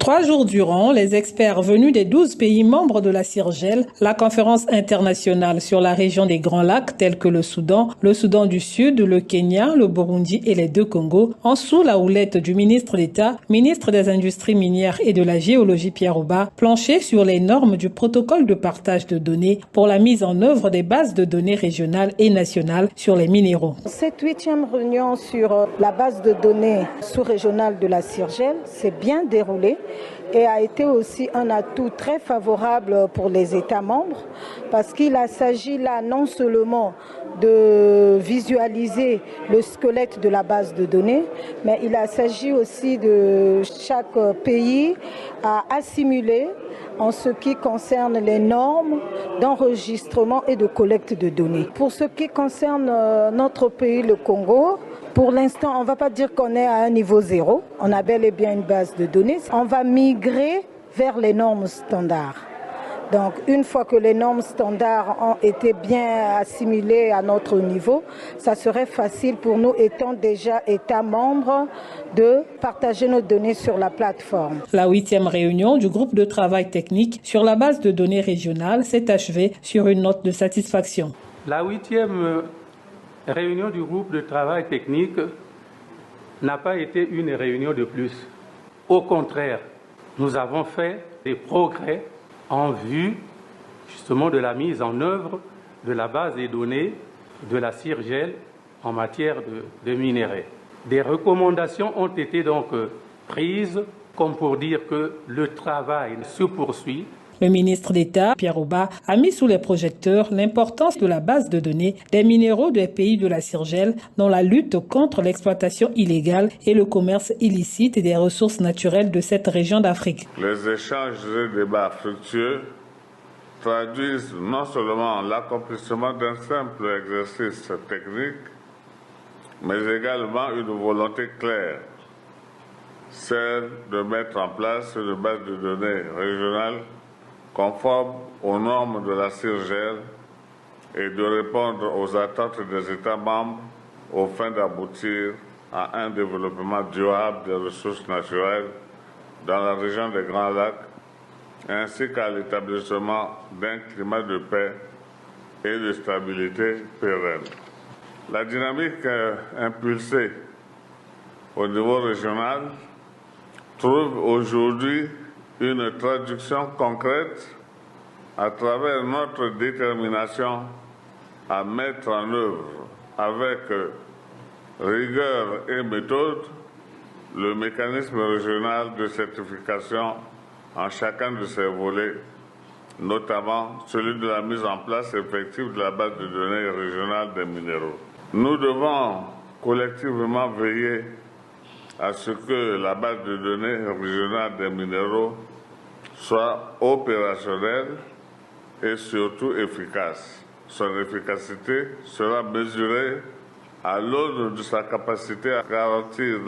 3 jours durant, les experts venus des 12 pays membres de la CIRGEL, la conférence internationale sur la région des Grands Lacs tels que le Soudan du Sud, le Kenya, le Burundi et les deux Congos, en sous la houlette du ministre d'État, ministre des Industries minières et de la Géologie Pierre Oba, planché sur les normes du protocole de partage de données pour la mise en œuvre des bases de données régionales et nationales sur les minéraux. Cette 8e réunion sur la base de données sous-régionale de la CIRGEL s'est bien déroulée et a été aussi un atout très favorable pour les États membres parce qu'il s'agit là non seulement de visualiser le squelette de la base de données, mais il s'agit aussi de chaque pays à assimiler en ce qui concerne les normes d'enregistrement et de collecte de données. Pour ce qui concerne notre pays, le Congo, pour l'instant, on ne va pas dire qu'on est à un niveau zéro. On a bel et bien une base de données. On va migrer vers les normes standards. Donc, une fois que les normes standards ont été bien assimilées à notre niveau, ça serait facile pour nous, étant déjà États membres, de partager nos données sur la plateforme. La 8e réunion du groupe de travail technique sur la base de données régionale s'est achevée sur une note de satisfaction. La 8e réunion du groupe de travail technique n'a pas été une réunion de plus. Au contraire, nous avons fait des progrès en vue justement de la mise en œuvre de la base des données de la CIRGEL en matière de minerais. Des recommandations ont été donc prises comme pour dire que le travail se poursuit. Le ministre d'État, Pierre Oba, a mis sous les projecteurs l'importance de la base de données des minéraux des pays de la CIRGEL dans la lutte contre l'exploitation illégale et le commerce illicite des ressources naturelles de cette région d'Afrique. Les échanges et débats fructueux traduisent non seulement l'accomplissement d'un simple exercice technique, mais également une volonté claire, celle de mettre en place une base de données régionale conforme aux normes de la CIRGEL et de répondre aux attentes des États membres aux fins d'aboutir à un développement durable des ressources naturelles dans la région des Grands Lacs, ainsi qu'à l'établissement d'un climat de paix et de stabilité pérenne. La dynamique impulsée au niveau régional trouve aujourd'hui une traduction concrète à travers notre détermination à mettre en œuvre avec rigueur et méthode le mécanisme régional de certification en chacun de ses volets, notamment celui de la mise en place effective de la base de données régionale des minéraux. Nous devons collectivement veiller à ce que la base de données régionale des minéraux soit opérationnelle et surtout efficace. Son efficacité sera mesurée à l'aune de sa capacité à garantir